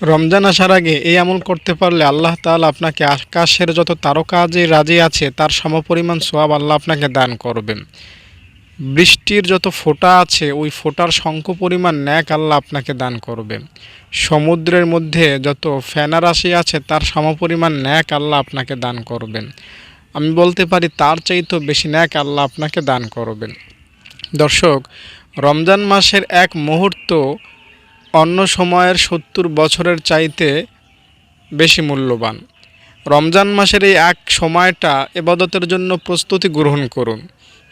রমজান আসার আগে এই আমল করতে পারলে আল্লাহ তাআলা আপনাকে আকাশের যত তারকা যে রাজি আছে তার সমপরিমাণ সওয়াব আল্লাহ আপনাকে দান করবেন। বৃষ্টির যত ফোঁটা আছে ওই ফোঁটার সংখ্য পরিমাণ ন্যাক আল্লাহ আপনাকে দান করবেন। সমুদ্রের মধ্যে যত ফেনা রাশি আছে তার সমপরিমাণ ন্যাক আল্লাহ আপনাকে দান করবেন। আমি বলতে পারি তার চাইতেও বেশি ন্যাক আল্লাহ আপনাকে দান করবেন। দর্শক, রমজান মাসের এক মুহূর্ত অন্য সময়ের ৭০ বছরের চাইতে বেশি মূল্যবান। রমজান মাসের এই এক সময়টা ইবাদতের জন্য প্রস্তুতি গ্রহণ করুন,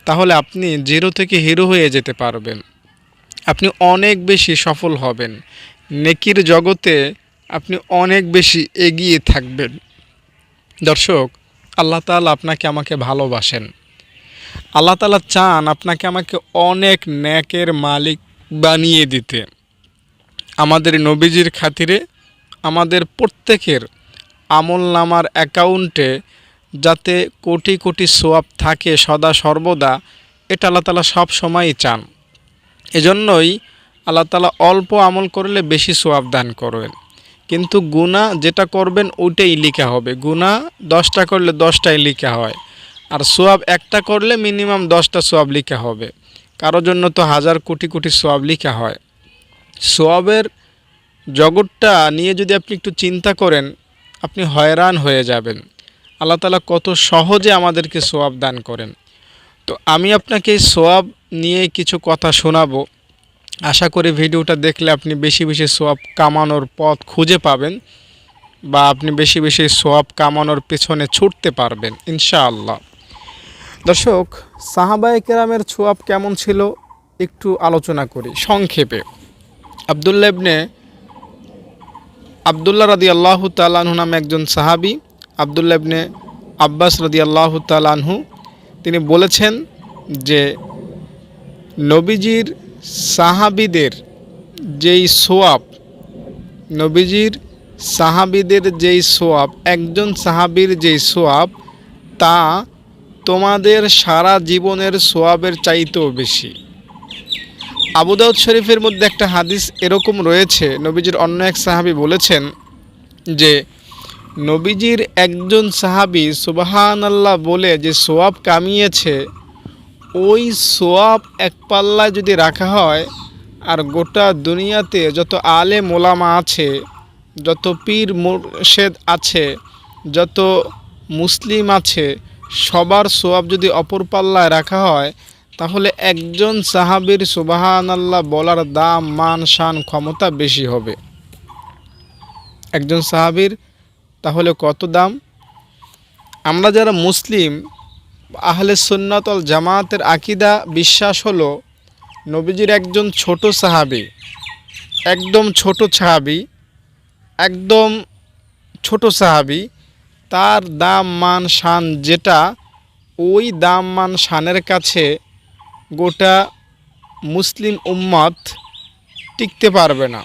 তাহলে আপনি জিরো থেকে হিরো হয়ে যেতে পারবেন। আপনি অনেক বেশি সফল হবেন, নেকির জগতে আপনি অনেক বেশি এগিয়ে থাকবেন। দর্শক, আল্লাহ তাআলা আপনাকে আমাকে ভালোবাসেন। আল্লাহ তাআলা চান আপনাকে আমাকে অনেক নেকের মালিক বানিয়ে দিতে। আমাদের নবীজির খাতিরে আমাদের প্রত্যেকের আমলনামার অ্যাকাউন্টে যাতে কোটি কোটি সোয়াব থাকে সদা সর্বদা, এটা আল্লাহ তাআলা সব সময়ই চান। এজন্যই আল্লাহ তাআলা অল্প আমল করলে বেশি সোয়াব দান করবেন, কিন্তু গুনাহ যেটা করবেন ওইটাই লিখা হবে। গুনাহ 10টা করলে 10টাই লিখা হয়, আর সোয়াব একটা করলে মিনিমাম 10টা সোয়াব লিখা হবে। কারোর জন্য তো হাজার কোটি কোটি সোয়াব লিখা হয়। সোয়াবের জগৎটা নিয়ে যদি আপনি একটু চিন্তা করেন, আপনি হয়রান হয়ে যাবেন। আল্লাহ তাআলা কত সহজে আমাদেরকে সোয়াব দান করেন। তো আমি আপনাকে এই সোয়াব নিয়ে কিছু কথা শোনাবো। আশা করি ভিডিওটা দেখলে আপনি বেশি বেশি সোয়াব কামানোর পথ খুঁজে পাবেন, বা আপনি বেশি বেশি সোয়াব কামানোর পেছনে ছুটতে পারবেন ইনশাআল্লাহ। দর্শক, সাহাবায়ে কেরামের সোয়াব কেমন ছিল একটু আলোচনা করি সংক্ষেপে। আবদুল্লাহ রাদিয়াল্লাহু তাআলা আনহু নামে একজন সাহাবী, আবদুল্লাহ ইবনে আব্বাস রাদিয়াল্লাহু তাআলা আনহু, তিনি বলেছেন যে নবীজির সাহাবীদের যেই সোয়াব, নবীজির সাহাবীদের যেই সোয়াব, একজন সাহাবীর যেই সোয়াব, তা তোমাদের সারা জীবনের সোয়াবের চাইতেও বেশি। আবু দাউদ শরীফের মধ্যে একটা হাদিস এরকম রয়েছে, নবীজির অন্য এক সাহাবী বলেছেন যে নবীজির একজন সাহাবী সুবহানাল্লাহ বলে যে সোয়াব কামিয়েছে, ওই সোয়াব এক পাল্লায় যদি রাখা হয়, আর গোটা দুনিয়াতে যত আলেম ওলামা আছে, যত পীর মুর্শেদ আছে, যত মুসলিম আছে, সবার সোয়াব যদি অপর পাল্লায় রাখা হয়, তাহলে একজন সাহাবীর সুবহানাল্লাহ বলার দাম, মান, শান, ক্ষমতা বেশি হবে। একজন সাহাবীর তাহলে কত দাম? আমরা যারা মুসলিম, আহলে সুন্নাত ওয়াল জামাতের আকীদা বিশ্বাস হলো নবীজির একজন ছোট সাহাবী, একদম ছোট সাহাবী, একদম ছোট সাহাবী, তার দাম, মান, শান যেটা, ওই দাম, মান, শানের কাছে গোটা মুসলিম উম্মত টিকতে পারবে না।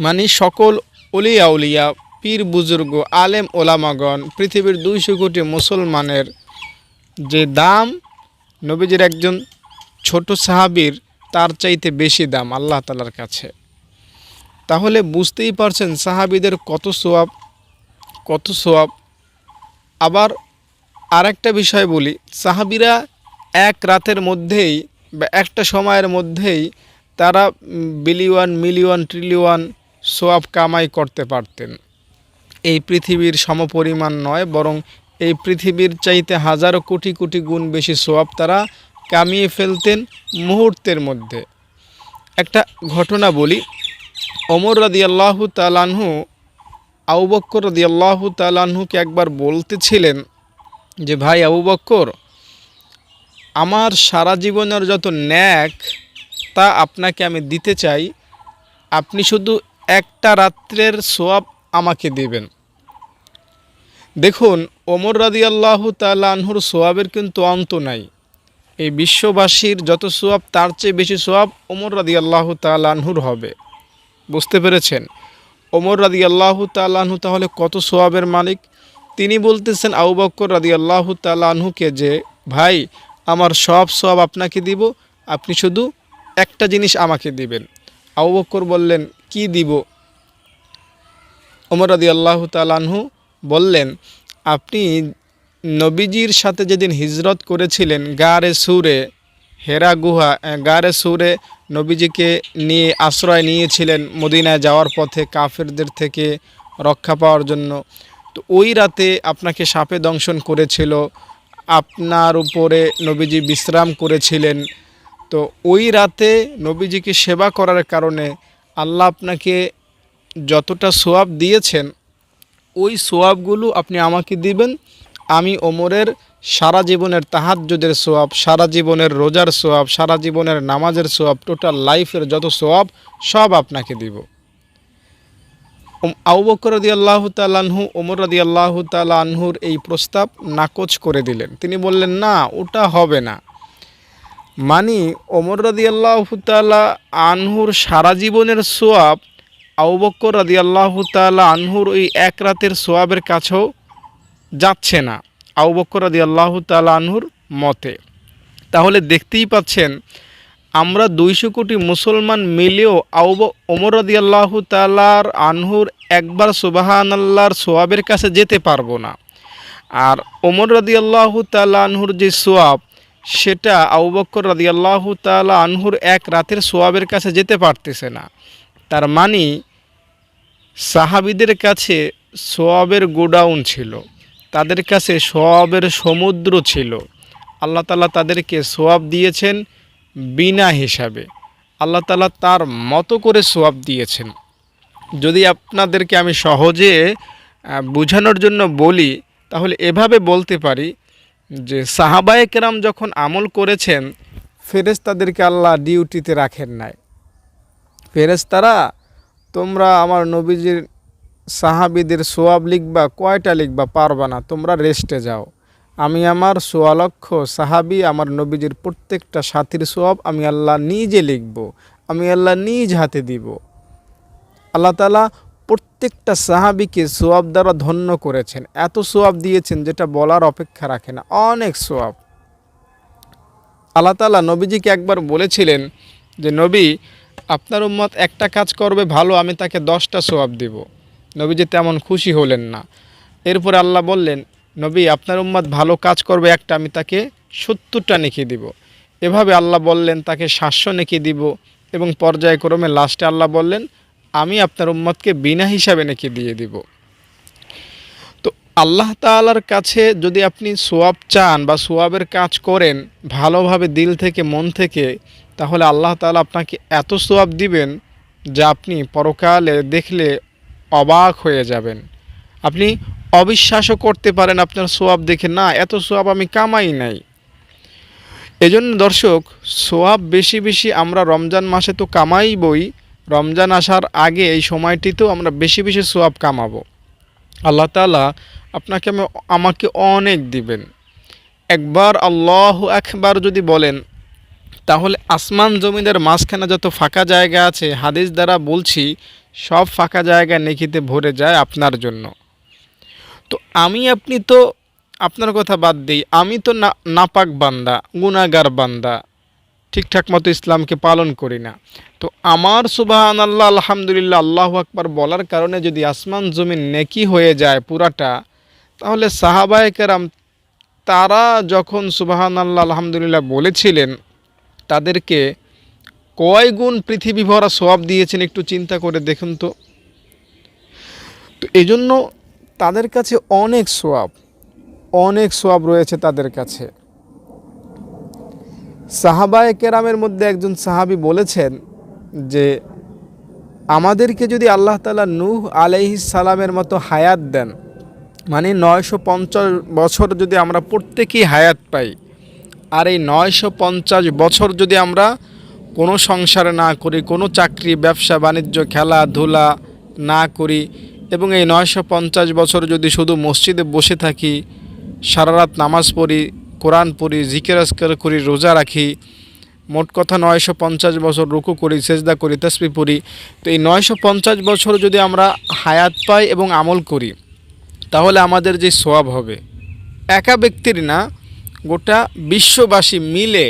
মানে সকল ওলিয়া উলিয়া, পীর বুজুর্গ, আলেম ওলামাগণ, পৃথিবীর 200 কোটি মুসলমানের যে দাম, নবীজির একজন ছোট সাহাবীর তার চাইতে বেশি দাম আল্লাহ তাআলার কাছে। তাহলে বুঝতেই পারছেন সাহাবীদের কত সোয়াব, কত সোয়াব। আবার আরেকটা বিষয় বলি, সাহাবীরা এক রাতের মধ্যেই বা একটা সময়ের মধ্যেই তারা বিলিয়ন, মিলিয়ন, ট্রিলিয়ন সোয়াব কামাই করতে পারতেন। এই পৃথিবীর সমপরিমাণ নয়, বরং এই পৃথিবীর চাইতে হাজারো কোটি কোটি গুণ বেশি সোয়াব তারা কামিয়ে ফেলতেন মুহূর্তের মধ্যে। একটা ঘটনা বলি, ওমর রাদিয়াল্লাহু তাআলা আনহু আবু বকর রাদিয়াল্লাহু তাআলা আনহুকে একবার বলতেছিলেন যে, ভাই আবু বকর, আমার সারা জীবনের যত ন্যাক তা আপনাকে আমি দিতে চাই, আপনি শুধু একটা রাত্রের সোয়াব আমাকে দেবেন। দেখুন, ওমর রাদিয়াল্লাহু তাআলা আনহুর সোয়াবের কিন্তু অন্ত নাই। এই বিশ্ববাসীর যত সোয়াব তার চেয়ে বেশি সোয়াব ওমর রাদিয়াল্লাহু তাআলা আনহুর হবে। বুঝতে পেরেছেন? ওমর রাদিয়াল্লাহু তাআলা আনহু তাহলে কত সোয়াবের মালিক। তিনি বলতেছেন আবু বকর রাদিয়াল্লাহু তাআলা আনহুকে যে, ভাই আমার সব সোয়াব আপনাকে দিব, আপনি শুধু একটা জিনিস আমাকে দিবেন। আবু বকর বললেন, কি দিব? ওমর রাদিয়াল্লাহু তাআলা আনহু বললেন, আপনি নবীজির সাথে যেদিন হিজরত করেছিলেন গারে সুরে, হেরা গুহা, গারে সুরে নবীজিকে নিয়ে আশ্রয় নিয়েছিলেন মদিনায় যাওয়ার পথে কাফেরদের থেকে রক্ষা পাওয়ার জন্য। তো ওই রাতে আপনাকে সাপে দংশন করেছিল, আপনার উপরে নবীজি বিশ্রাম করেছিলেন। তো ওই রাতে নবীজিকে সেবা করার কারণে আল্লাহ আপনাকে যতটা সোয়াব দিয়েছেন, ওই সোয়াবগুলো আপনি আমাকে দিবেন। আমি ওমরের সারা জীবনের তাহাজ্জুদের সোয়াব, সারা জীবনের রোজার সোয়াব, সারা জীবনের নামাজের সোয়াব, টোটাল লাইফের যত সোয়াব সব আপনাকে দিব। আবু বকর রাদিয়াল্লাহু তাআলা আনহু ওমর রাদিয়াল্লাহু তাআলা আনহুর এই প্রস্তাব নাকচ করে দিলেন। তিনি বললেন, না, ওটা হবে না। মানে ওমর রাদিয়াল্লাহু তাআলা আনহুর সারা জীবনের সোয়াব আবু বকর রাদিয়াল্লাহু তাআলা আনহুর ওই এক রাতের সোয়াবের কাছেও যাচ্ছে না আবু বকর রাদিয়াল্লাহু তাআলা আনহুর মতে। তাহলে দেখতেই পাচ্ছেন, আমরা 200 কোটি মুসলমান মিলেও ওমর রাদিয়াল্লাহু তাআলার আনহুর একবার সুবহানাল্লাহর সোয়াবের কাছে যেতে পারবো না। আর ওমর রাদিয়াল্লাহু তাআলা আনহুর যে সোয়াব, সেটা আবু বকর রাদিয়াল্লাহু তাআলা আনহুর এক রাতের সোয়াবের কাছে যেতে পারতেছে না। তার মানে সাহাবীদের কাছে সোয়াবের গোডাউন ছিল, তাদের কাছে সোয়াবের সমুদ্র ছিল। আল্লাহ তাআলা তাদেরকে সোয়াব দিয়েছেন বিনা হিসাবে, আল্লাহ তাআলা তার মতো করে সোয়াব দিয়েছেন। যদি আপনাদেরকে আমি সহজে বোঝানোর জন্য বলি, তাহলে এভাবে বলতে পারি যে সাহাবায়ে কেরাম যখন আমল করেছেন, ফেরেশতাদেরকে আল্লাহ ডিউটিতে রাখেন নাই। ফেরেশতারা, তোমরা আমার নবীজির সাহাবীদের সোয়াব লিখবা, কয়টা লিখবা, পারবা না, তোমরা রেস্টে যাও। আমি আমার ১৬ লক্ষ সাহাবী, আমার নবীজির প্রত্যেকটা সাথীর সোয়াব আমি আল্লাহ নিজে লিখব, আমি আল্লাহ নিজ হাতে দিব। আল্লাহ তাআলা প্রত্যেকটা সাহাবীকে সোয়াব দ্বারা ধন্য করেছেন, এত সোয়াব দিয়েছেন যেটা বলার অপেক্ষা রাখে না, অনেক সোয়াব। আল্লাহ তাআলা নবীজিকে একবার বলেছিলেন যে, নবী, আপনার উম্মত একটা কাজ করবে ভালো, আমি তাকে 10টা সোয়াব দিব। নবীজি তেমন খুশি হলেন না। এরপরে আল্লাহ বললেন, নবী, আপনার উম্মত ভালো কাজ করবে একটা, আমি তাকে 70টা নেকি দিব। এভাবে আল্লাহ বললেন তাকে 700 নেকি দিব, এবং পর্যায়ক্রমে লাস্টে আল্লাহ বললেন, আমি আপনার উম্মতকে বিনা হিসাবে নেকি দিয়ে দিব। তো আল্লাহ তাআলার কাছে যদি আপনি সোয়াব চান বা সোয়াবের কাজ করেন ভালোভাবে, দিল থেকে, মন থেকে, তাহলে আল্লাহ তাআলা আপনাকে এত সোয়াব দিবেন যা আপনি পরকালে দেখলে অবাক হয়ে যাবেন। আপনি অবিশ্বাসও করতে পারেন আপনার সোয়াব দেখে, না, এত সোয়াব আমি কামাই নাই। এজন্য দর্শক, সোয়াব বেশি বেশি আমরা রমজান মাসে তো কামাইবই, রমজান আসার আগে এই সময়টিতেও আমরা বেশি বেশি সোয়াব কামাবো। আল্লাহ তাআলা আপনাকে আমাকে অনেক দিবেন। একবার আল্লাহু আকবার যদি বলেন, তাহলে আসমান জমিনের মাঝখানে যত ফাঁকা জায়গা আছে, হাদিস দ্বারা বলছি, সব ফাঁকা জায়গা নেকিতে ভরে যায় আপনার জন্য। তো আপনি তো, আপনার কথা বাদ দিই, আমি তো নাপাক বান্দা, গুনাহগার বান্দা, ঠিকঠাক মতো ইসলামকে পালন করি না। তো আমার সুবহানাল্লাহ, আলহামদুলিল্লাহ, আল্লাহু আকবার বলার কারণে যদি আসমান জমিন নেকি হয়ে যায় পুরাটা, তাহলে সাহাবায়ে কেরাম তারা যখন সুবহানাল্লাহ, আলহামদুলিল্লাহ বলেছিলেন, তাদেরকে কয় গুণ পৃথিবী ভরা সোয়াব দিয়েছেন একটু চিন্তা করে দেখুন তো। তো এই জন্য তাদের কাছে অনেক সোয়াব রয়েছে তাদের কাছে। সাহাবায়ে কেরামের মধ্যে একজন সাহাবী বলেছেন যে, আমাদেরকে যদি আল্লাহ তাআলা নূহ আলাইহিস সালামের মতো হায়াত দেন, মানে 950 বছর যদি আমরা প্রত্যেকেই হায়াত পাই, আর এই 950 বছর যদি আমরা কোনো সংসার না করি, কোনো চাকরি, ব্যবসা বাণিজ্য, খেলাধুলা না করি, এবং এই 950 বছর যদি শুধু মসজিদে বসে থাকি, সারা রাত নামাজ পড়ি, কোরআন পড়ি, জিকির আজকার করি, রোজা রাখি, মোট কথা 950 বছর রুকু করি, সেজদা করি, তাসবিহ পড়ি, তো এই 950 বছর যদি আমরা হায়াত পাই এবং আমল করি, তাহলে আমাদের যে সোয়াব হবে, একা ব্যক্তির না, গোটা বিশ্ববাসী মিলে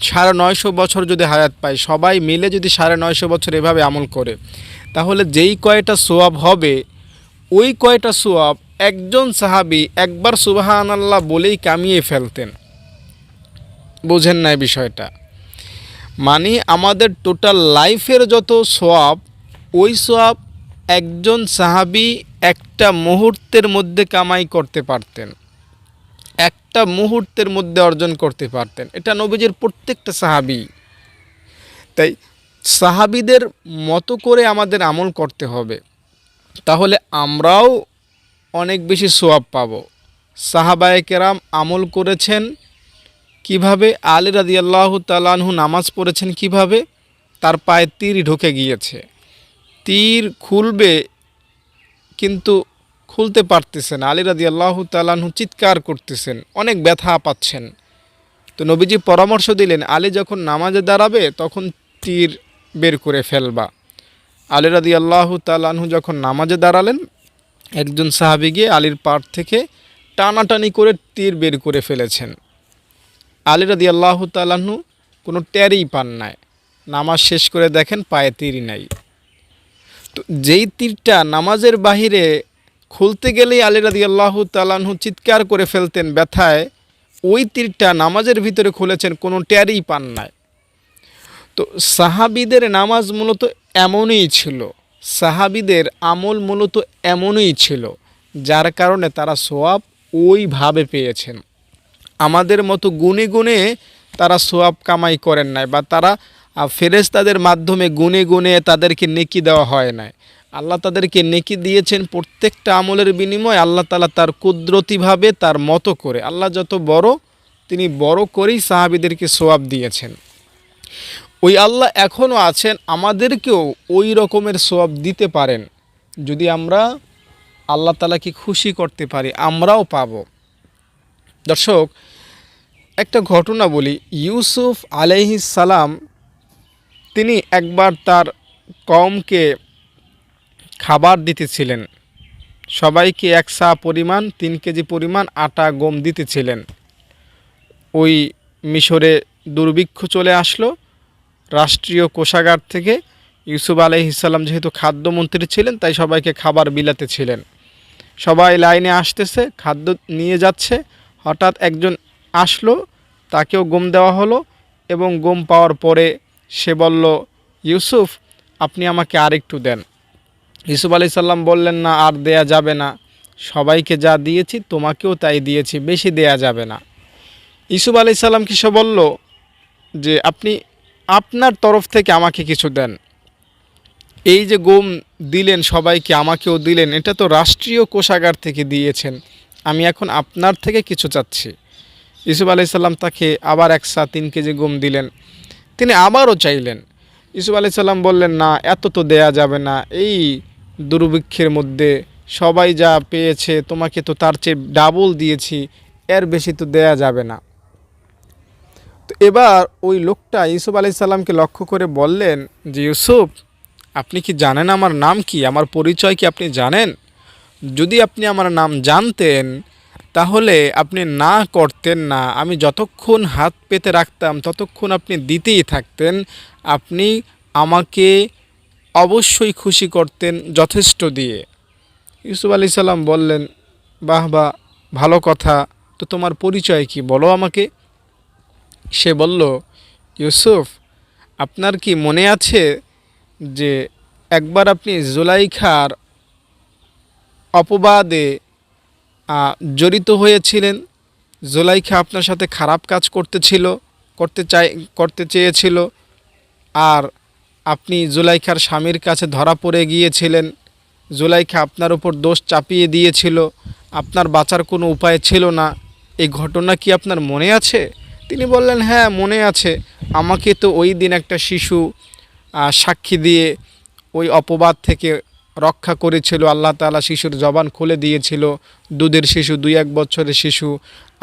950 বছর যদি হায়াত পায়, সবাই মিলে যদি 950 বছর এভাবে আমল করে, তাহলে যেই কয়টা সোয়াব হবে ওই কয়টা সোয়াব একজন সাহাবী একবার সুবহানাল্লাহ বলেই কামিয়ে ফেলতেন। বুঝেন নাই বিষয়টা? মানে আমাদের টোটাল লাইফের যত সোয়াব ওই সোয়াব একজন সাহাবী একটা মুহূর্তের মধ্যে কামাই করতে পারতেন, একটা মুহূর্তের মধ্যে অর্জন করতে পারতেন। এটা নবীজির প্রত্যেকটা সাহাবী। তাই সাহাবীদের মতো করে আমাদের আমল করতে হবে, তাহলে আমরাও অনেক বেশি সোয়াব পাব। সাহাবায়ে কেরাম আমল করেছেন কিভাবে? আলী রাদিয়াল্লাহু তাআলা আনহু নামাজ পড়েছেন কিভাবে? তার পায়ে তীর ঢুকে গিয়েছে, তীর খুলবে কিন্তু খুলতে পারতেছেন। আলী রাদিয়াল্লাহু তাআলা আনহু চিৎকার করতেছেন, অনেক ব্যথা পাচ্ছেন। তো নবীজি পরামর্শ দিলেন, আলী যখন নামাজে দাঁড়াবে তখন তীর বের করে ফেলবা। আলী রাদিয়াল্লাহু তাআলা আনহু যখন নামাজে দাঁড়ালেন, একজন সাহাবী গিয়ে আলীর পাড় থেকে টানাটানি করে তীর বের করে ফেলেছেন। আলী রাদিয়াল্লাহু তাআলা আনহু কোনো টেরই পান নাই। নামাজ শেষ করে দেখেন পায়ে তীরই নাই। তো যেই তীরটা নামাজের বাহিরে খুলতে গেলেই আলী রাদিয়াল্লাহু তাআলা আনহু চিৎকার করে ফেলতেন ব্যথায়, ওই তীরটা নামাজের ভিতরে খুলেছেন, কোনো টেরই পান নাই। তো সাহাবীদের নামাজ মূলত এমনই ছিল, সাহাবীদের আমল মূলত এমনই ছিল, যার কারণে তারা সোয়াব ওইভাবে পেয়েছেন। আমাদের মতো গুনে গুনে তারা সোয়াব কামাই করেন নাই, বা তারা ফেরেশতাদের মাধ্যমে গুনে গুনে তাদেরকে নেকি দেওয়া হয় নাই। আল্লাহ তাদেরকে নেকি দিয়েছেন প্রত্যেকটা আমলের বিনিময়ে আল্লাহ তাআলা তার কুদরতিভাবে তার মতো করে। আল্লাহ যত বড়, তিনি বড় করেই সাহাবীদেরকে সোয়াব দিয়েছেন। ওই আল্লাহ এখনও আছেন, আমাদেরকেও ওই রকমের সোয়াব দিতে পারেন। যদি আমরা আল্লাহ তাআলাকে খুশি করতে পারি, আমরাও পাব। দর্শক, একটা ঘটনা বলি। ইউসুফ আলাইহিস সালাম তিনি একবার তার কওমকে খাবার দিতেছিলেন, সবাইকে এক সা পরিমাণ 3 কেজি পরিমাণ আটা গম দিতেছিলেন। ওই মিশরে দুর্ভিক্ষ চলে আসলো রাষ্ট্রীয় কোষাগার থেকে। ইউসুফ আলাইহিস সালাম যেহেতু খাদ্যমন্ত্রী ছিলেন, তাই সবাইকে খাবার বিলাতে ছিলেন। সবাই লাইনে আসতেছে, খাদ্য নিয়ে যাচ্ছে। হঠাৎ একজন আসলো, তাকেও গম দেওয়া হলো, এবং গম পাওয়ার পরে সে বলল, ইউসুফ আপনি আমাকে আরেকটু দেন। ইউসুফ আলাইহিস সালাম বললেন, না, আর দেয়া যাবে না, সবাইকে যা দিয়েছি তোমাকেও তাই দিয়েছি, বেশি দেয়া যাবে না। ইউসুফ আলাইহিস সালাম কিছু বলল যে আপনি আপনার তরফ থেকে আমাকে কিছু দেন। এই যে গম দিলেন সবাইকে, আমাকেও দিলেন, এটা তো রাষ্ট্রীয় কোষাগার থেকে দিয়েছেন, আমি এখন আপনার থেকে কিছু চাচ্ছি। ইউসুফ আলাইহিস সালাম তাকে আবার 1 সা 3 কেজি গম দিলেন। তিনি আবারও চাইলেন। ইউসুফ আলাইহিস সালাম বললেন, না, এত তো দেয়া যাবে না, এই দুর্ভিক্ষের মধ্যে সবাই যা পেয়েছে তোমাকে তো তার চেয়ে ডাবল দিয়েছি, এর বেশি তো দেয়া যাবে না। তো এবার ওই লোকটা ইউসুফ আলাইহিস সালামকে লক্ষ্য করে বললেন যে, ইউসুফ আপনি কি জানেন আমার নাম কি, আমার পরিচয় কি আপনি জানেন? যদি আপনি আমার নাম জানতেন তাহলে আপনি না করতেন না। আমি যতক্ষণ হাত পেতে রাখতাম ততক্ষণ আপনি দিতেই থাকতেন। আপনি আমাকে অবশ্যই খুশি করতেন যথেষ্ট দিয়ে। ইউসুফ আলাইহিস সালাম বললেন, বাহ বাহ, ভালো কথা, তো তোমার পরিচয় কি বলো আমাকে। সে বলল, ইউসুফ আপনার কি মনে আছে যে একবার আপনি জুলাইখার অপবাদে জড়িত হয়েছিলেন? জুলাইখা আপনার সাথে খারাপ কাজ করতে চেয়েছিল, আর আপনি জুলাইখার স্বামীর কাছে ধরা পড়ে গিয়েছিলেন। জুলাইখা আপনার উপর দোষ চাপিয়ে দিয়েছিল, আপনার বাঁচার কোনো উপায় ছিল না। এই ঘটনা কি আপনার মনে আছে? তিনি বললেন, হ্যাঁ মনে আছে, আমাকে তো ওই দিন একটা শিশু সাক্ষী দিয়ে ওই অপবাদ থেকে রক্ষা করেছিল। আল্লাহ তাআলা শিশুর জবান খুলে দিয়েছিল। দুধের শিশু, 2-1 বছরের শিশু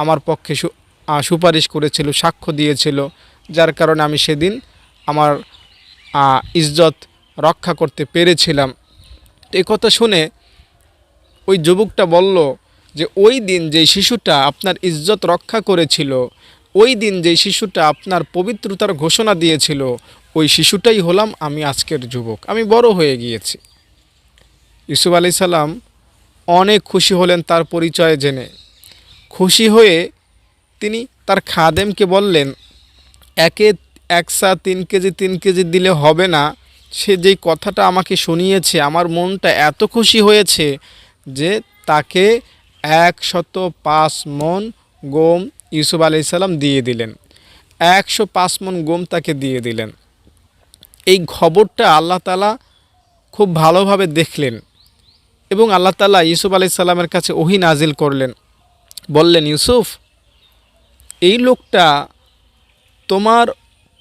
আমার পক্ষে সুপারিশ করেছিল, সাক্ষ্য দিয়েছিল, যার কারণে আমি সেদিন আমার ইজ্জত রক্ষা করতে পেরেছিলাম। এই কথা শুনে ওই যুবকটা বলল যে, ওই দিন যেই শিশুটা আপনার ইজ্জত রক্ষা করেছিল, ওই দিন যেই শিশুটা আপনার পবিত্রতার ঘোষণা দিয়েছিল, ওই শিশুটাই হলাম আমি আজকের যুবক, আমি বড় হয়ে গিয়েছি। ইউসুফ আলাইহিস সালাম অনেক খুশি হলেন তার পরিচয় জেনে। খুশি হয়ে তিনি তার খাদেমকে বললেন, একে একসা 3 কেজি দিলে হবে না। সে যেই কথাটা আমাকে শুনিয়েছে, আমার মনটা এত খুশি হয়েছে যে তাকে 105 মণ গম ইউসুফ আলাইহিস সালাম দিয়ে দিলেন। 105 মণ গম তাকে দিয়ে দিলেন। এই খবরটা আল্লাহ তাআলা খুব ভালোভাবে দেখলেন এবং আল্লাহ তাআলা ইউসুফ আলাইহিস সালামের কাছে ওহী নাজিল করলেন। বললেন, ইউসুফ, এই লোকটা তোমার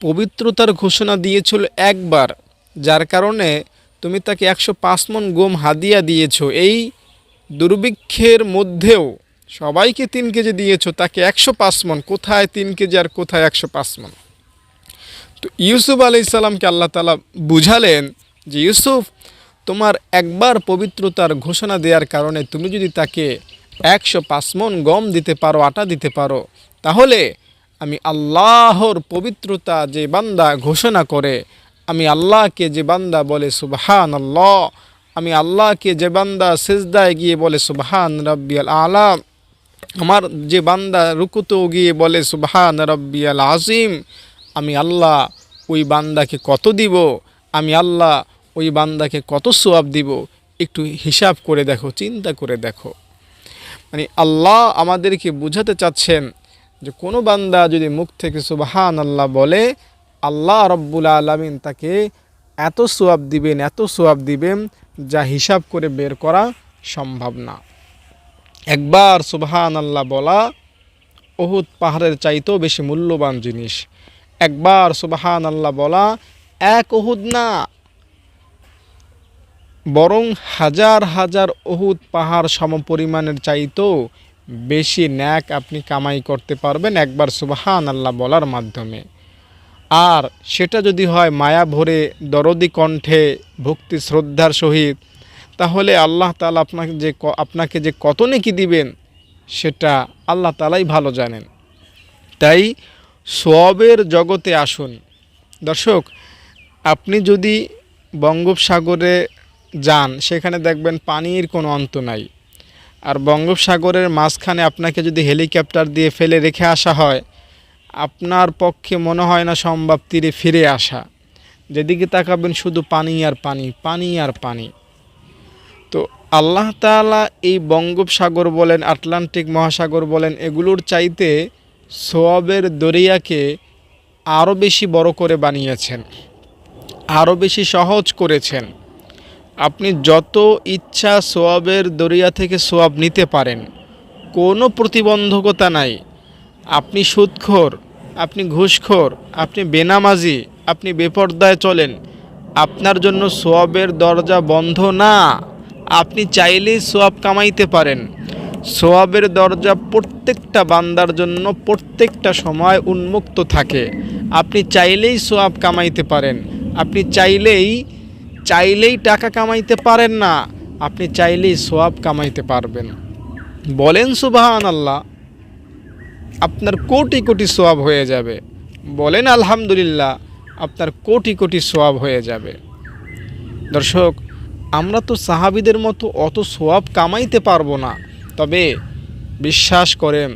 পবিত্রতার ঘোষণা দিয়েছিল একবার, যার কারণে তুমি তাকে 105 মণ গম হাদিয়া দিয়েছো। এই দুর্ভিক্ষের মধ্যেও সবাইকে 3 কেজি দিয়েছো, তাকে 105 মণ। কোথায় 3 কেজি আর কোথায় 105 মণ? তো ইউসুফ আলাইহিস সালামকে আল্লাহ তাআলা বুঝালেন যে, ইউসুফ, তোমার একবার পবিত্রতার ঘোষণা দেওয়ার কারণে তুমি যদি তাকে 105 মণ গম দিতে পারো, আটা দিতে পারো, তাহলে আমি আল্লাহর পবিত্রতা যে বান্দা ঘোষণা করে, আমি আল্লাহকে যে বান্দা বলে সুবহানাল্লাহ, আমি আল্লাহকে যে বান্দা সিজদায় গিয়ে বলে সুবহান রাব্বিয়াল আলা, আমার যে বান্দা রুকুতে গিয়ে বলে সুবহান রাব্বিয়াল আজিম, আমি আল্লাহ ওই বান্দাকে কত দিব, আমি আল্লাহ ওই বান্দাকে কত সওয়াব দিব, একটু হিসাব করে দেখো, চিন্তা করে দেখো। মানে আল্লাহ আমাদেরকে বুঝাতে চাচ্ছেন যে কোনো বান্দা যদি মুখ থেকে সুবহানাল্লাহ বলে, আল্লাহ রব্বুল আলামিন তাকে এত সওয়াব দিবেন, এত সওয়াব দিবেন যা হিসাব করে বের করা সম্ভব না। একবার সুবহানাল্লাহ বলা উহুদ পাহাড়ের চাইতেও বেশি মূল্যবান জিনিস। একবার সুবহানাল্লাহ বলা এক উহুদ না, বরং হাজার হাজার উহুদ পাহাড় সমপরিমাণের চাইতেও বেশি ন্যাক আপনি কামাই করতে পারবেন একবার সুবহানাল্লাহ বলার মাধ্যমে। আর সেটা যদি হয় মায়া ভরে দরদি কণ্ঠে ভক্তি শ্রদ্ধার সহিত, তাহলে আল্লাহ তাআলা আপনাকে যে কত নেকি দিবেন সেটা আল্লাহ তাআলাই ভালো জানেন। তাই সওয়াবের জগতে আসুন। দর্শক, আপনি যদি বঙ্গোপসাগরে যান, সেখানে দেখবেন পানির কোনো অন্ত নাই। আর বঙ্গোপসাগরের মাঝখানে আপনাকে যদি হেলিকপ্টার দিয়ে ফেলে রেখে আসা হয়, আপনার পক্ষে মনে হয় না সম্ভব তীরে ফিরে আসা। যেদিকে তাকাবেন শুধু পানি আর পানি, পানি আর পানি। তো আল্লাহ তাআলা এই বঙ্গোপসাগর বলেন, আটলান্টিক মহাসাগর বলেন, এগুলোর চাইতে সওয়াবের দরিয়াকে আরও বেশি বড় করে বানিয়েছেন, আরও বেশি সহজ করেছেন। আপনি যত ইচ্ছা সওয়াবের দরিয়া থেকে সওয়াব নিতে পারেন, কোনো প্রতিবন্ধকতা নাই। আপনি সুদখোর, আপনি ঘুষখোর, আপনি বেনামাজি, আপনি বেপরদায় চলেন, আপনার জন্য সওয়াবের দরজা বন্ধ না। আপনি চাইলেই সওয়াব কামাইতে পারেন। সওয়াবের দরজা প্রত্যেকটা বান্দার জন্য প্রত্যেকটা সময় উন্মুক্ত থাকে। আপনি চাইলেই সওয়াব কামাইতে পারেন। আপনি চাইলেই টাকা কামাইতে পারেন না, আপনি চাইলেই সওয়াব কামাইতে পারবেন। বলেন সুবহানাল্লাহ, আপনার কোটি কোটি সওয়াব হয়ে যাবে। বলেন আলহামদুলিল্লাহ, আপনার কোটি কোটি সওয়াব হয়ে যাবে। দর্শক, আমরা তো সাহাবীদের মতো অত সওয়াব কামাইতে পারবো না, তবে বিশ্বাস করেন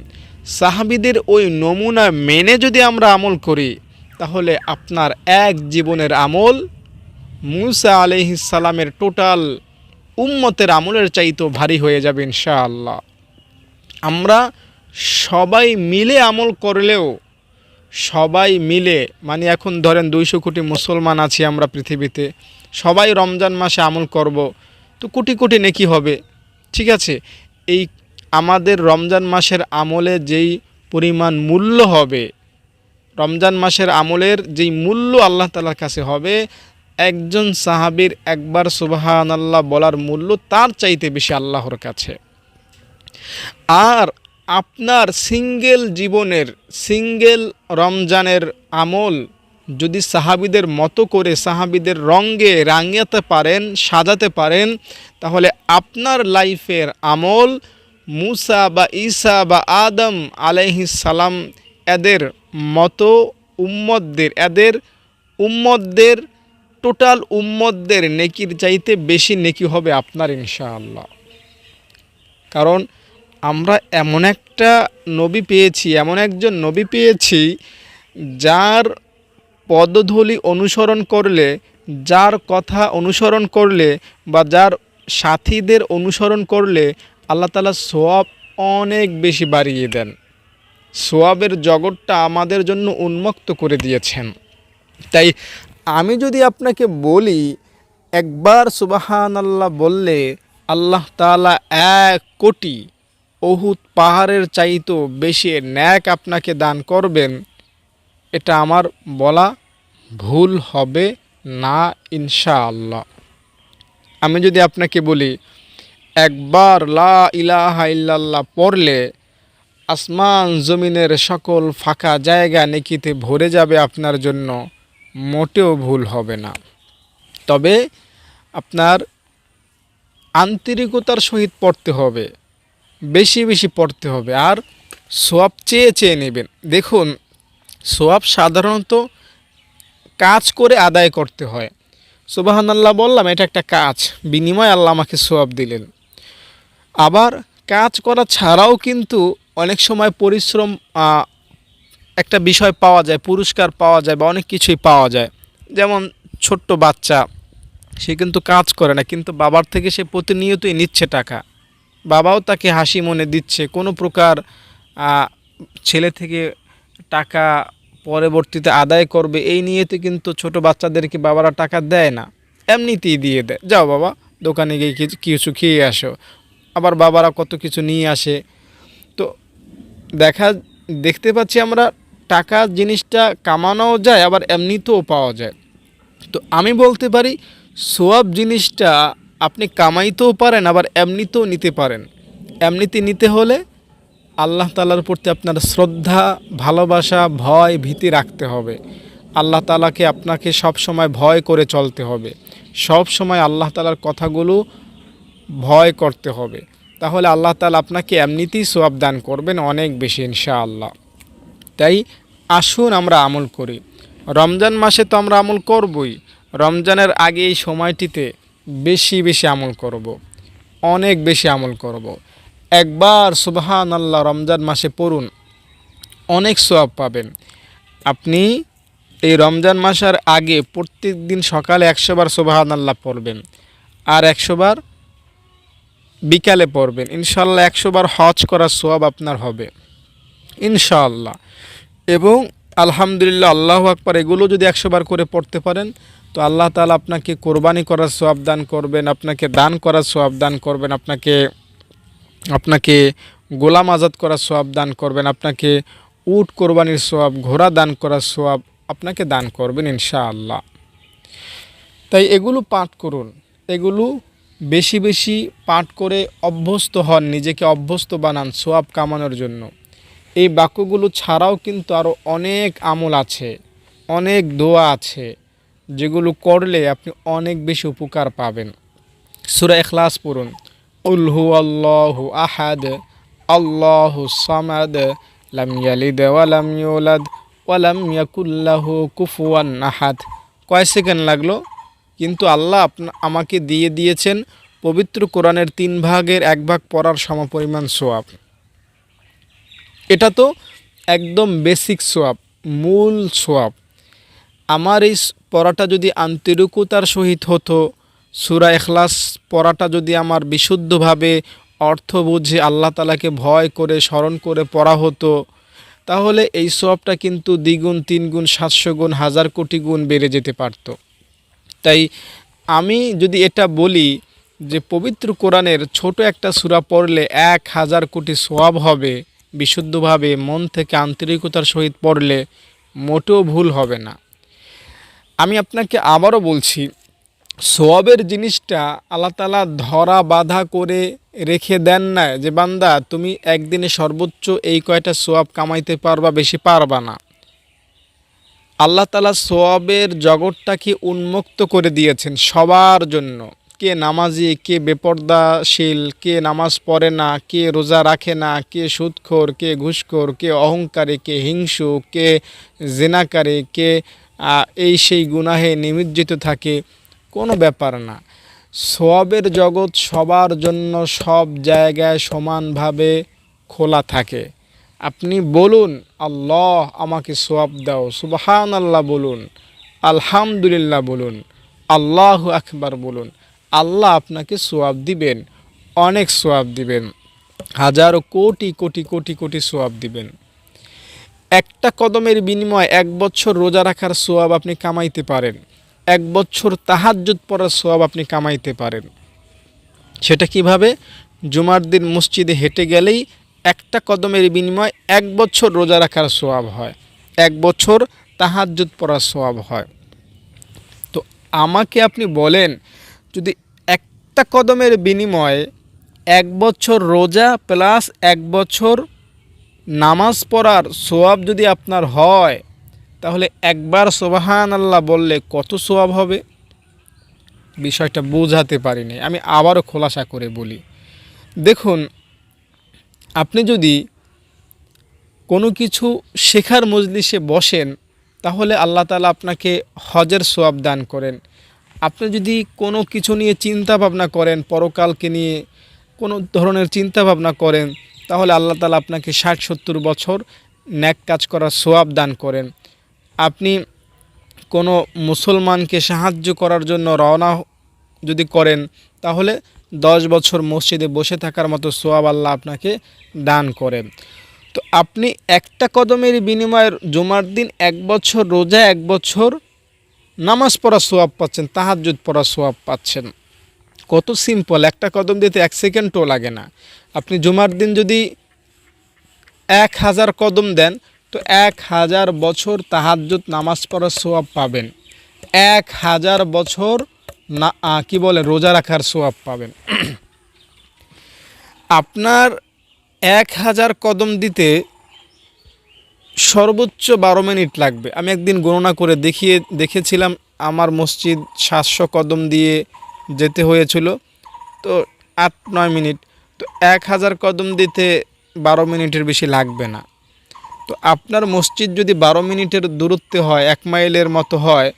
সাহাবীদের ওই নমুনা মেনে যদি আমরা আমল করি, তাহলে আপনার এক জীবনের আমল মুসা আলাইহিস সালামের টোটাল উম্মতের আমলের চাইতেও ভারী হয়ে যাবে ইনশাআল্লাহ। আমরা সবাই মিলে আমল করলেও, সবাই মিলে মানে এখন ধরেন 200 কোটি মুসলমান আছি আমরা পৃথিবীতে, সবাই রমজান মাসে আমল করব, তো কোটি কোটি নেকি হবে। ঠিক আছে, এই আমাদের রমজান মাসের আমলে যেই পরিমাণ মূল্য হবে, রমজান মাসের আমলের যেই মূল্য আল্লাহ তাআলার কাছে হবে, একজন সাহাবীর একবার সুবহানাল্লাহ বলার মূল্য তার চাইতে বেশি আল্লাহর কাছে। আর আপনার সিঙ্গেল রমজানের আমল যদি সাহাবীদের মতো করে সাহাবীদের রঙে রাঙাতে পারেন, সাজাতে পারেন, তাহলে আপনার লাইফের আমল মুসা বা ঈসা বা আদম আলাইহিস সালাম এদের মতো উম্মতদের, এদের উম্মতদের টোটাল উম্মতদের নেকির চাইতে বেশি নেকি হবে আপনার ইনশাআল্লাহ। কারণ আমরা এমন একটা নবী পেয়েছি, এমন একজন নবী পেয়েছি যার পদধূলি অনুসরণ করলে, যার কথা অনুসরণ করলে বা যার সাথীদের অনুসরণ করলে আল্লাহ তাআলা সওয়াব অনেক বেশি বাড়িয়ে দেন। সওয়াবের জগৎটা আমাদের জন্য উন্মুক্ত করে দিয়েছেন। তাই আমি যদি আপনাকে বলি একবার সুবহানাল্লাহ বললে আল্লাহ তাআলা 1 কোটি উহুদ পাহাড়ের চাইতেও বেশি নেক আপনাকে দান করবেন, এটা আমার বলা ভুল হবে না ইনশাআল্লাহ। আমি যদি আপনাকে বলি একবার লা ইলাহা ইল্লাল্লাহ পড়লে আসমান জমিনের সকল ফাঁকা জায়গা নেকিতে ভরে যাবে আপনার জন্য, মোটেও ভুল হবে না। তবে আপনার আন্তরিকতার সহিত পড়তে হবে, বেশি বেশি পড়তে হবে, আর সওয়াব চেয়ে চেয়ে নেবেন। দেখুন, সওয়াব সাধারণত কাজ করে আদায় করতে হয়। সুবহানাল্লাহ বললাম, এটা একটা কাজ, বিনিময়ে আল্লাহ আমাকে সওয়াব দিলেন। আবার কাজ করা ছাড়াও কিন্তু অনেক সময় পরিশ্রম একটা বিষয় পাওয়া যায়, পুরস্কার পাওয়া যায় বা অনেক কিছুই পাওয়া যায়। যেমন ছোট্ট বাচ্চা, সে কিন্তু কাজ করে না, কিন্তু বাবার থেকে সে প্রতিনিয়তই নিচ্ছে টাকা, বাবাও তাকে হাসি মনে দিচ্ছে। কোনো প্রকার ছেলে থেকে টাকা পরবর্তীতে আদায় করবে এই নিয়েতে কিন্তু ছোট বাচ্চাদেরকে বাবারা টাকা দেয় না, এমনিতেই দিয়ে দেয়, যাও বাবা দোকানে গিয়ে কিছু খেয়ে আসো। আবার বাবারা কত কিছু নিয়ে আসে। তো দেখতে পাচ্ছি আমরা টাকা জিনিসটা কামানোও যায়, আবার এমনিতেও পাওয়া যায়। তো আমি বলতে পারি সওয়াব জিনিসটা আপনি কামাইতেও পারেন, আবার এমনিতেও নিতে পারেন। এমনিতে নিতে হলে আল্লাহ তাআলার প্রতি আপনার শ্রদ্ধা, ভালোবাসা, ভয়, ভীতি রাখতে হবে। আল্লাহ তাআলাকে আপনাকে সব সময় ভয় করে চলতে হবে, সব সময় আল্লাহ তাআলার কথাগুলো ভয় করতে হবে। তাহলে আল্লাহ তাআলা আপনাকে এমনিতেই সওয়াব দান করবেন অনেক বেশি ইনশাআল্লাহ। তাই আসুন আমরা আমল করি। রমজান মাসে তো আমরা আমল করবই, রমজানের আগে এই সময়টিতে বেশি বেশি আমল করব, অনেক বেশি আমল করব। একবার সুবহানাল্লাহ রমজান মাসে পড়ুন, অনেক সওয়াব পাবেন। আপনি এই রমজান মাসের আগে প্রত্যেক দিন সকালে 100 বার সুবহানাল্লাহ পড়বেন, আর 100 বার বিকালে পড়বেন। ইনশাআল্লাহ 100 বার হজ করার সওয়াব আপনার হবে ইনশাআল্লাহ। এবং আলহামদুলিল্লাহ, আল্লাহু আকবার, এগুলো যদি 100 বার করে পড়তে পারেন তো আল্লাহ তাআলা আপনাকে কোরবানি করার সওয়াব দান করবেন, আপনাকে দান করার সওয়াব দান করবেন, আপনাকে গোলাম আজাদ করার সওয়াব দান করবেন, আপনাকে উট কোরবানির সওয়াব, ঘোড়া দান করার সওয়াব আপনাকে দান করবেন ইনশাআল্লাহ। তাই এগুলো পাঠ করুন, এগুলো বেশি বেশি পাঠ করে অভ্যস্ত হন, নিজেকে অভ্যস্ত বানান সওয়াব কামানোর জন্য। এই বাক্যগুলো ছাড়াও কিন্তু আরও অনেক আমল আছে, অনেক দোয়া আছে, যেগুলো করলে আপনি অনেক বেশি উপকার পাবেন। সূরা ইখলাস পড়ুন, কুল হুয়াল্লাহু আহাদ আল্লাহুস সামাদ লাম ইয়ালিদ ওয়া লাম ইউলাদ ওয়া লাম ইয়াকুল লাহু কুফুয়ান আহাদ। কয় সেকেন্ড লাগলো, কিন্তু আল্লাহ আমাকে দিয়ে দিয়েছেন পবিত্র কোরআনের 3 ভাগের 1 ভাগ পড়ার সমপরিমাণ সওয়াব। এটা তো একদম বেসিক সওয়াব, মূল সওয়াব। আমার এই পড়াটা যদি আন্তরিকতার সহিত হতো, সূরা ইখলাস পড়াটা যদি আমার বিশুদ্ধভাবে অর্থ বুঝে আল্লাহ তাআলাকে ভয় করে স্মরণ করে পড়া হতো, তাহলে এই সওয়াবটা কিন্তু দ্বিগুণ, 3 গুণ, 700 গুণ, 1000 কোটি গুণ বেড়ে যেতে পারত। তাই আমি যদি এটা বলি যে পবিত্র কোরআনের ছোট একটা সূরা পড়লে 1000 কোটি সওয়াব হবে, বিশুদ্ধভাবে মন থেকে আন্তরিকতার সহিত পড়লে মোটেও ভুল হবে না। আমি আপনাকে আবারও বলছি, সওয়াবের জিনিসটা আল্লাহ তাআলা ধরা বাঁধা করে রেখে দেন না যে বান্দা তুমি একদিনে সর্বোচ্চ এই কয়টা সওয়াব কামাইতে পারবা, বেশি পারবা না। আল্লাহ তাআলা সওয়াবের জগৎটাকে উন্মুক্ত করে দিয়েছেন সবার জন্য। কে নামাজি, কে বেপরদাশীল, কে নামাজ পড়ে না, কে রোজা রাখে না, কে সুদখোর, কে ঘুষখোর, কে অহংকারী, কে হিংসু, কে জিনাকারী, কে এই সেই গুনাহে নিমজ্জিত থাকে, কোনো ব্যাপার না। সওয়াবের জগৎ সবার জন্য সব জায়গায় সমানভাবে খোলা থাকে। আপনি বলুন, আল্লাহ আমাকে সওয়াব দাও, সুবহানাল্লাহ বলুন, আলহামদুলিল্লাহ বলুন, আল্লাহু আকবার বলুন, আল্লাহ আপনাকে সওয়াব দিবেন, অনেক সওয়াব দিবেন, হাজারো কোটি কোটি কোটি কোটি সওয়াব দিবেন। একটা কদমের বিনিময়ে 1 বছর রোজা রাখার সওয়াব আপনি কামাইতে পারেন, 1 বছর তাহাজ্জুদ পড়ার সওয়াব আপনি কামাইতে পারেন। সেটা কিভাবে? জুমার দিন মসজিদে হেঁটে গেলেই একটা কদমের বিনিময়ে 1 বছর রোজা রাখার সওয়াব হয়, 1 বছর তাহাজ্জুদ পড়ার সওয়াব হয়। তো আমাকে আপনি বলেন, যদি একটা কদমের বিনিময়ে 1 বছর রোজা প্লাস 1 বছর নামাজ পড়ার সওয়াব যদি আপনার হয়, তাহলে একবার সুবহানাল্লাহ বললে কত সওয়াব হবে? বিষয়টা বোঝাতে পারিনি, আমি আবারও খোলাসা করে বলি। দেখুন, আপনি যদি কোনো কিছু শেখার মজলিসে বসেন, তাহলে আল্লাহ তাআলা আপনাকে হজের সওয়াব দান করেন। আপনি যদি কোনো কিছু নিয়ে চিন্তা ভাবনা করেন, পরকালকে নিয়ে কোনো ধরনের চিন্তা ভাবনা করেন, তাহলে আল্লাহ তাআলা আপনাকে 60-70 বছর নেক কাজ করার সওয়াব দান করেন। আপনি কোনো মুসলমানকে সাহায্য করার জন্য রওনা যদি করেন, তাহলে 10 বছর মসজিদে বসে থাকার মতো সওয়াব আল্লাহ আপনাকে দান করেন। তো আপনি একটা কদমের বিনিময়ে জুমার দিন 1 বছর রোজা, 1 বছর নামাজ পড়ার সওয়াব পাচ্ছেন, তাহাজ্জুদ পড়ার সওয়াব পাচ্ছেন। কত সিম্পল, একটা কদম দিতে 1 সেকেন্ডও লাগে না। আপনি জুমার দিন যদি 1000 কদম দেন, তো 1000 বছর তাহাজ্জুদ নামাজ পড়ার সওয়াব পাবেন, 1000 বছর না রোজা রাখার সওয়াব পাবেন। আপনার 1000 কদম দিতে সর্বোচ্চ 12 মিনিট লাগবে। আমি একদিন গণনা করে দেখেছিলাম, আমার মসজিদ 700 কদম দিয়ে যেতে হয়েছিল, তো 8-9 মিনিট। তো 1000 কদম দিতে 12 মিনিটের বেশি লাগবে না। তো আপনার মসজিদ যদি 12 মিনিটের দূরত্বে হয়, 1 মাইলের মতো হয়,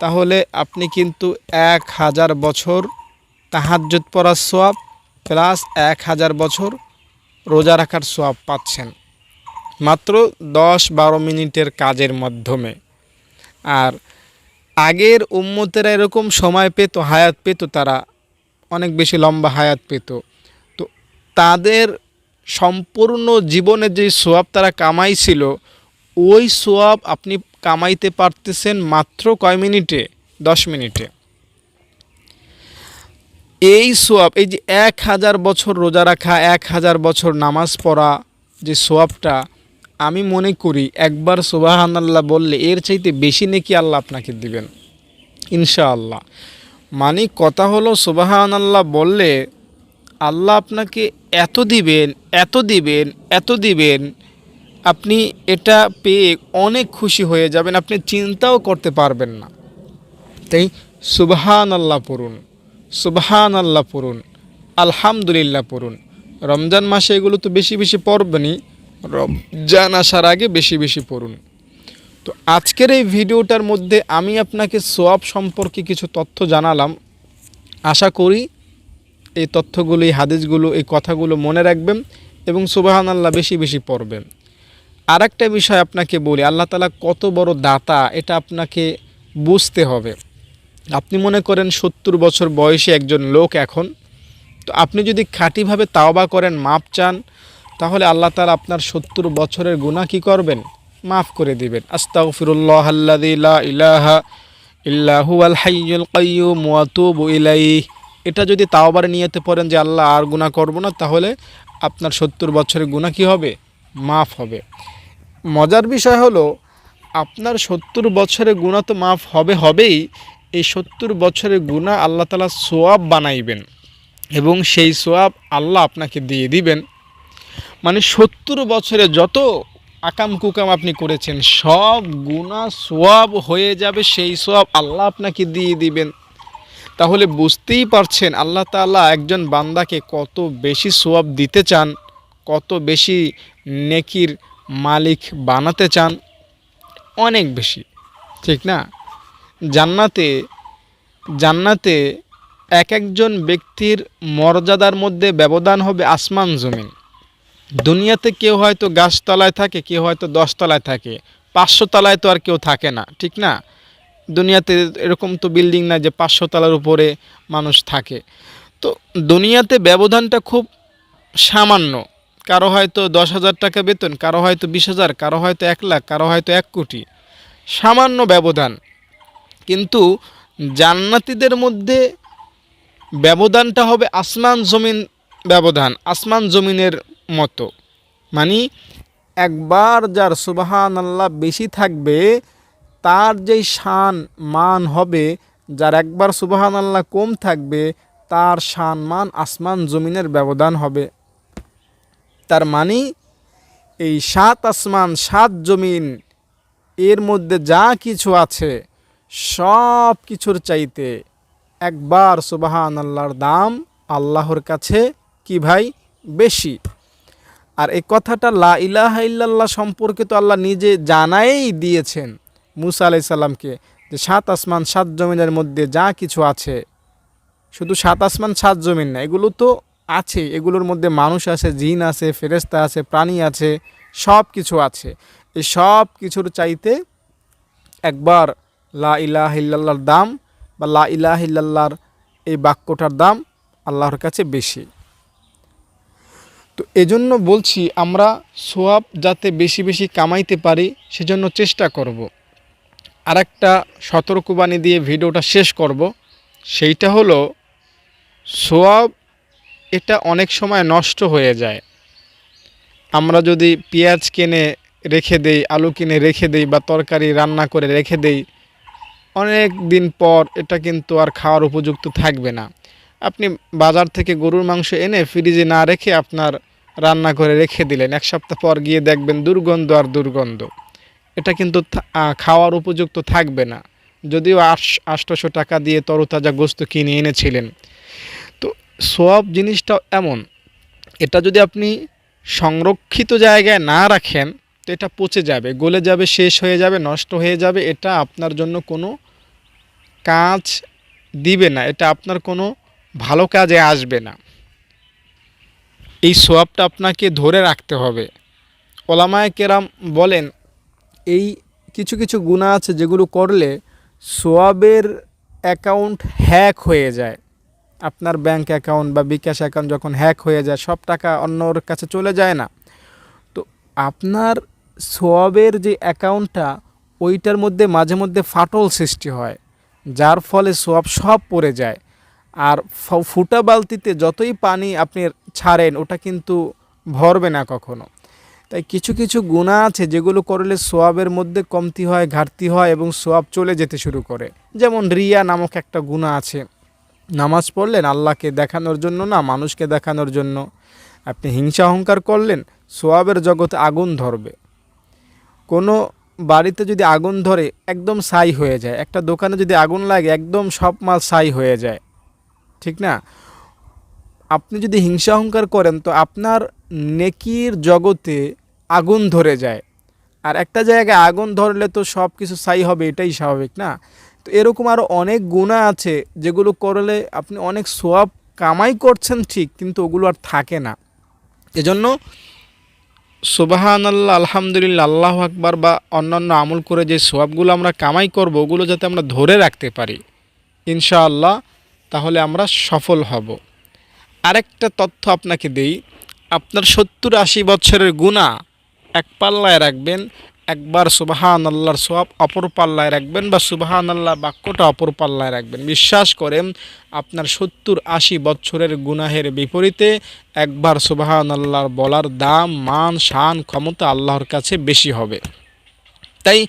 তাহলে আপনি কিন্তু 1000 বছর তাহাজ্জুদ পড়ার সওয়াব প্লাস 1000 বছর রোজা রাখার সওয়াব পাচ্ছেন, মাত্র 10-12 মিনিটের কাজের মাধ্যমে। আর আগের উম্মতেরা এরকম সময় পেত, হায়াত পেত, তারা অনেক বেশি লম্বা হায়াত পেত। তো তাদের সম্পূর্ণ জীবনে যে সওয়াব তারা কামাইছিল, ওই সওয়াব আপনি কামাইতে পারতেছেন মাত্র কয় মিনিটে? 10 মিনিটে। এই সওয়াব, এই যে 1000 বছর রোজা রাখা, 1000 বছর নামাজ পড়া, যে সওয়াবটা, আমি মনে করি একবার সুবহানাল্লাহ বললে এর চাইতে বেশি নেকি আল্লাহ আপনাকে দিবেন ইনশাআল্লাহ। মানে কথা হলো, সুবহানাল্লাহ বললে আল্লাহ আপনাকে এত দিবেন, এত দিবেন, এত দিবেন, আপনি এটা পেয়ে অনেক খুশি হয়ে যাবেন, আপনি চিন্তাও করতে পারবেন না। তাই সুবহানাল্লাহ পড়ুন, সুবহানাল্লাহ পড়ুন, আলহামদুলিল্লাহ পড়ুন। রমজান মাসে এগুলো তো বেশি বেশি পড়বেনই, রমজান আসার আগে বেশি বেশি পড়ুন। তো আজকের এই ভিডিওটার মধ্যে আমি আপনাকে সওয়াব সম্পর্কে কিছু তথ্য জানালাম। আশা করি এই তথ্যগুলো, এই হাদিসগুলো, এই কথাগুলো মনে রাখবেন এবং সুবহানাল্লাহ বেশি বেশি পড়বেন। আর একটা বিষয় আপনাকে বলি, আল্লাহ তাআলা কত বড় দাতা এটা আপনাকে বুঝতে হবে। আপনি মনে করেন 70 বছর বয়সী একজন লোক এখন, তো আপনি যদি খাঁটিভাবে তাওবা করেন, মাপ চান, তাহলে আল্লাহ তাআলা আপনার 70 বছরের গুনাহ কী করবেন? মাফ করে দিবেন। আস্তাগফিরুল্লাহাল্লাযী লা ইলাহা ইল্লা হুয়াল হাইয়ুল কাইয়্যুম ওয়া আতুবু ইলাইহি, এটা যদি তাওবার নিয়তে পড়েন যে আল্লাহ আর গুনাহ করব না, তাহলে আপনার 70 বছরের গুনাহ কী হবে? মাফ হবে। মজার বিষয় হলো, আপনার 70 বছরের গুনাহ তো মাফ হবেই, এই 70 বছরের গুনাহ আল্লাহ তাআলা সওয়াব বানাইবেন এবং সেই সওয়াব আল্লাহ আপনাকে দিয়ে দিবেন। মানে 70 বছরে যত আকাম কুকাম আপনি করেছেন, সব গুনাহ সওয়াব হয়ে যাবে, সেই সওয়াব আল্লাহ আপনাকে দিয়ে দিবেন। তাহলে বুঝতেই পারছেন আল্লাহ তাআলা একজন বান্দাকে কত বেশি সওয়াব দিতে চান, কত বেশি নেকির মালিক বানাতে চান, অনেক বেশি। ঠিক না? জান্নাতে জান্নাতে এক একজন ব্যক্তির মর্যাদার মধ্যে ব্যবধান হবে আসমান জমিন। দুনিয়াতে কেউ হয়তো গাছতলায় থাকে, কেউ হয়তো 10 তলায় থাকে, 500 তলায় তো আর কেউ থাকে না, ঠিক না? দুনিয়াতে এরকম তো বিল্ডিং না যে 500 তলার উপরে মানুষ থাকে। তো দুনিয়াতে ব্যবধানটা খুব সামান্য। কারো হয়তো 10,000 টাকা বেতন, কারো হয়তো 20,000, কারো হয়তো 1 লাখ, কারো হয়তো 1 কোটি, সামান্য ব্যবধান। কিন্তু জান্নাতীদের মধ্যে ব্যবধানটা হবে আসমান জমিন ব্যবধান, আসমান জমিনের মতো। মানে একবার যার সুবহানাল্লাহ বেশি থাকবে তার যেই শান মান হবে, যার একবার সুবহানাল্লাহ কম থাকবে তার শান মান আসমান জমিনের ব্যবধান হবে। তার মানে এই 7 আসমান 7 জমিন এর মধ্যে যা কিছু আছে সব কিছুর চাইতে একবার সুবহানাল্লাহর দাম আল্লাহর কাছে কি ভাই বেশি। আর এই কথাটা লা ইলাহা ইল্লাল্লাহ সম্পর্কে তো আল্লাহ নিজে জানাই দিয়েছেন মুসা আলাইহিস সালামকে, যে 7 আসমান 7 জমিনের মধ্যে যা কিছু আছে, শুধু 7 আসমান 7 জমিন না, এগুলো তো আছে, এগুলোর মধ্যে মানুষ আছে, জিন আছে, ফেরেশতা আছে, প্রাণী আছে, সব কিছু আছে। এই সব কিছুর চাইতে একবার লা ইলাহা ইল্লাল্লাহর দাম বা লা ইলাহা ইল্লাল্লাহর এই বাক্যটার দাম আল্লাহর কাছে বেশি। তো এজন্য বলছি আমরা সোয়াব যাতে বেশি বেশি কামাইতে পারি সেজন্য চেষ্টা করব। আর একটা সতর্কবাণী দিয়ে ভিডিওটা শেষ করব, সেইটা হলো সোয়াব এটা অনেক সময় নষ্ট হয়ে যায়। আমরা যদি পেঁয়াজ কিনে রেখে দেই, আলু কিনে রেখে দেই বা তরকারি রান্না করে রেখে দেই, অনেক দিন পর এটা কিন্তু আর খাওয়ার উপযুক্ত থাকবে না। আপনি বাজার থেকে গরুর মাংস এনে ফ্রিজে না রেখে আপনার রান্না করে রেখে দিলেন, 1 সপ্তাহ পর গিয়ে দেখবেন দুর্গন্ধ আর দুর্গন্ধ। এটা কিন্তু খাওয়ার উপযুক্ত থাকবে না, যদিও 800 টাকা দিয়ে তরতাজা গোস্ত কিনে এনেছিলেন। তো সোয়াব জিনিসটা এমন, এটা যদি আপনি সংরক্ষিত জায়গায় না রাখেন তো এটা পচে যাবে, গলে যাবে, শেষ হয়ে যাবে, নষ্ট হয়ে যাবে। এটা আপনার জন্য কোনো কাজ দিবে না, এটা আপনার কোনো ভালো কাজে আসবে না। এই সোয়াবটা আপনাকে ধরে রাখতে হবে। ওলামায়ে কেরাম বলেন এই কিছু কিছু গুনাহ আছে যেগুলো করলে সোয়াবের অ্যাকাউন্ট হ্যাক হয়ে যায়। আপনার ব্যাংক অ্যাকাউন্ট বা বিকাশ অ্যাকাউন্ট যখন হ্যাক হয়ে যায়, সব টাকা অন্যর কাছে চলে যায় না? তো আপনার সোয়াবের যে অ্যাকাউন্টটা ওইটার মধ্যে মাঝে মধ্যে ফাটল সৃষ্টি হয়, যার ফলে সোয়াব সব পড়ে যায়। আর ফুটা বালতিতে যতই পানি আপনি ছাড়েন ওটা কিন্তু ভরবে না কখনো। তাই কিছু কিছু গুনাহ আছে যেগুলো করলে সোয়াবের মধ্যে কমতি হয়, ঘাটতি হয় এবং সোয়াব চলে যেতে শুরু করে। যেমন রিয়া নামক একটা গুনাহ আছে। নামাজ পড়লেন আল্লাহকে দেখানোর জন্য না, মানুষকে দেখানোর জন্য। আপনি হিংসা অহংকার করলেন, সোয়াবের জগতে আগুন ধরবে। কোনো বাড়িতে যদি আগুন ধরে একদম ছাই হয়ে যায়, একটা দোকানে যদি আগুন লাগে একদম সব মাল ছাই হয়ে যায়, ঠিক না? আপনি যদি হিংসা অহংকার করেন তো আপনার নেকির জগতে আগুন ধরে যায়। আর একটা জায়গায় আগুন ধরলে তো সব কিছু ছাই হবে, এটাই স্বাভাবিক না? তো এরকম আরও অনেক গুনাহ আছে যেগুলো করলে আপনি অনেক সোয়াব কামাই করছেন ঠিক, কিন্তু ওগুলো আর থাকে না। এজন্য সুবহানাল্লাহ, আলহামদুলিল্লাহ, আল্লাহু আকবার বা অন্যান্য আমল করে যে সোয়াবগুলো আমরা কামাই করব ওগুলো যাতে আমরা ধরে রাখতে পারি ইনশাআল্লাহ, তাহলে আমরা সফল হব। আরেকটা তথ্য আপনাকে দেই, আপনার 70-80 বছরের গুনাহ এক পাল্লায় রাখবেন, একবার সুবহানাল্লাহর সোয়াব অপর পাল্লায় রাখবেন বা সুবহানাল্লাহ বাক্যটা অপর পাল্লায় রাখবেন। বিশ্বাস করেন আপনার 70-80 বছরের গুনাহের বিপরীতে একবার সুবহানাল্লাহর বলার দাম, মান, শান, ক্ষমতা আল্লাহর কাছে বেশি হবে। তাই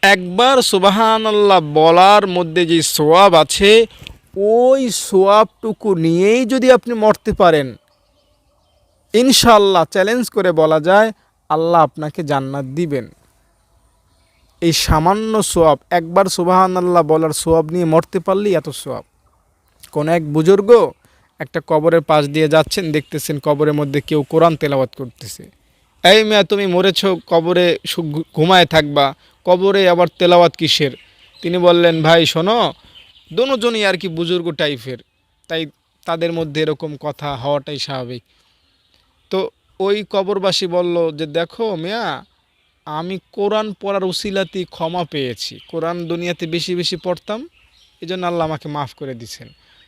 একবার সুবহানাল্লাহ বলার মধ্যে যে সোয়াব আছে ওই সোয়াবটুকু নিয়েই যদি আপনি মরতে পারেন, ইনশাআল্লাহ চ্যালেঞ্জ করে বলা যায় আল্লাহ আপনাকে জান্নাত দিবেন। এই সামান্য সোয়াব, একবার সুবহানাল্লাহ বলার সোয়াব নিয়ে মরতে পারলেই এত সোয়াব। কোন এক বুজুর্গ একটা কবরের পাশ দিয়ে যাচ্ছেন, দেখতেছেন কবরের মধ্যে কেউ কোরআন তেলাওয়াত করতেছে। এই মিয়া তুমি মরেছো, কবরে ঘুমায় থাকবা, কবরে আবার তেলাওয়াত কিসের? তিনি বললেন, ভাই শোনো, দোনোজনই আর কি বুজুর্গ টাইপের, তাই তাদের মধ্যে এরকম কথা হওয়াটাই স্বাভাবিক। তো ওই কবরবাসী বলল যে, দেখো মিয়া, আমি কোরআন পড়ার উসিলাতেই ক্ষমা পেয়েছি। কোরআন দুনিয়াতে বেশি বেশি পড়তাম, এই জন্য আল্লাহ আমাকে মাফ করে দিয়েছেন।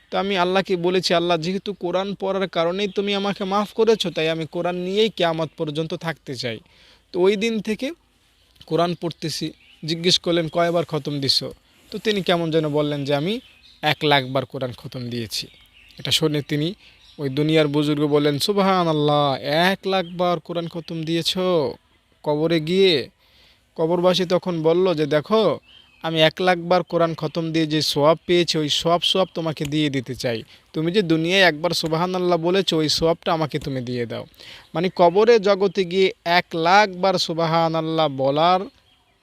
তো আমি আল্লাহকে বলেছি, আল্লাহ যেহেতু কোরআন পড়ার কারণেই তুমি আমাকে মাফ করেছো, তাই আমি কোরআন নিয়েই কিয়ামত পর্যন্ত থাকতে চাই। তো ওই দিন থেকে কোরআন পড়তেছি। জিজ্ঞেস করলেন, কয়বার খতম দিছো? তো তিনি কেমন যেন বললেন যে, আমি 1,00,000 বার কোরআন খতম দিয়েছি। এটা শুনে তিনি, ওই দুনিয়ার বুজুর্গ, বললেন, সুবহানাল্লাহ, 1,00,000 বার কোরআন খতম দিয়েছো কবরে গিয়ে? কবরবাসী তখন বলল যে, দেখো, আমি 1,00,000 বার কোরআন খতম দিয়ে যে সোয়াব পেয়েছি, ওই সোয়াব তোমাকে দিয়ে দিতে চাই। তুমি যে দুনিয়ায় একবার সুবহানাল্লাহ বলেছো, ওই সোয়াবটা আমাকে তুমি দিয়ে দাও। মানে কবরে জগতে গিয়ে 1,00,000 বার সুবহানাল্লাহ বলার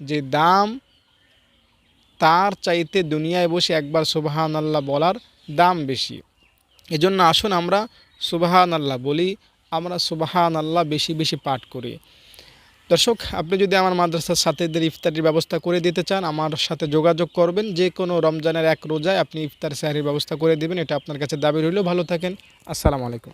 যে দাম, তার চাইতে দুনিয়ায় বসে একবার সুবহানাল্লাহ বলার দাম বেশি। এজন্য আসুন আমরা সুবহানাল্লাহ বলি, আমরা সুবহানাল্লাহ বেশি বেশি পাঠ করি। দর্শক, আপনি যদি আমার মাদ্রাসার ছাত্রীদের ইফতারির ব্যবস্থা করে দিতে চান, আমার সাথে যোগাযোগ করবেন। যে কোনো রমজানের 1 রোজায় আপনি ইফতার সাহরির ব্যবস্থা করে দিবেন, এটা আপনার কাছে দাবি রইল। ভালো থাকেন। আসসালামু আলাইকুম।